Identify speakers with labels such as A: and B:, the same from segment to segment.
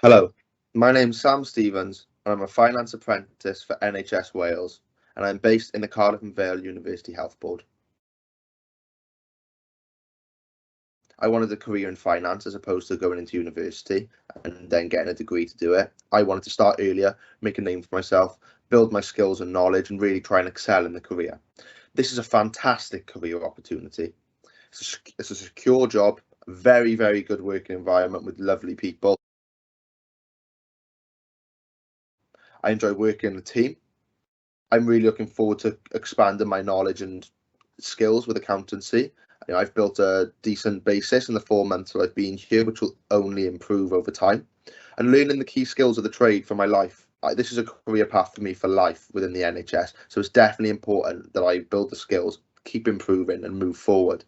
A: Hello, my name's Sam Stevens and I'm a finance apprentice for NHS Wales and I'm based in the Cardiff and Vale University Health Board. I wanted a career in finance as opposed to going into university and then getting a degree to do it. I wanted to start earlier, make a name for myself, build my skills and knowledge and really try and excel in the career. This is a fantastic career opportunity. It's a secure job, very, very good working environment with lovely people. I enjoy working in a team. I'm really looking forward to expanding my knowledge and skills with accountancy. I've built a decent basis in the 4 months that I've been here, which will only improve over time. And learning the key skills of the trade for my life. This is a career path for me for life within the NHS. So it's definitely important that I build the skills, keep improving and move forward.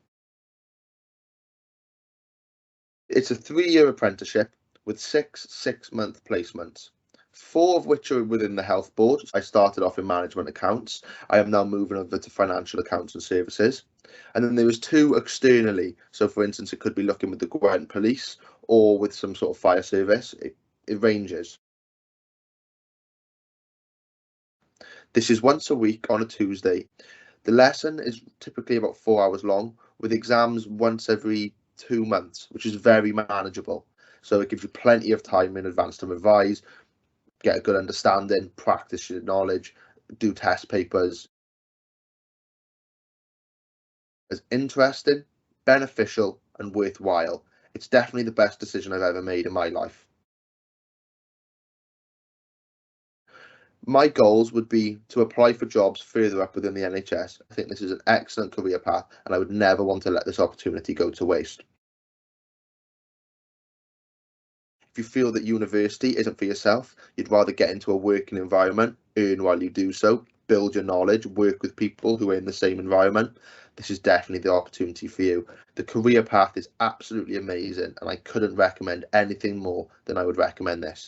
A: It's a 3-year apprenticeship with six-month placements. 4 of which are within the health board. I started off in management accounts. I am now moving over to financial accounts and services. And then there was 2 externally. So for instance, it could be looking with the Gwent police or with some sort of fire service. It ranges. This is once a week on a Tuesday. The lesson is typically about 4 hours long with exams once every 2 months, which is very manageable. So it gives you plenty of time in advance to revise, get a good understanding, practice your knowledge, do test papers. As interesting, beneficial, and worthwhile. It's definitely the best decision I've ever made in my life. My goals would be to apply for jobs further up within the NHS. I think this is an excellent career path, and I would never want to let this opportunity go to waste. If you feel that university isn't for yourself, you'd rather get into a working environment, earn while you do so, build your knowledge, work with people who are in the same environment, this is definitely the opportunity for you. The career path is absolutely amazing, and I couldn't recommend anything more than I would recommend this.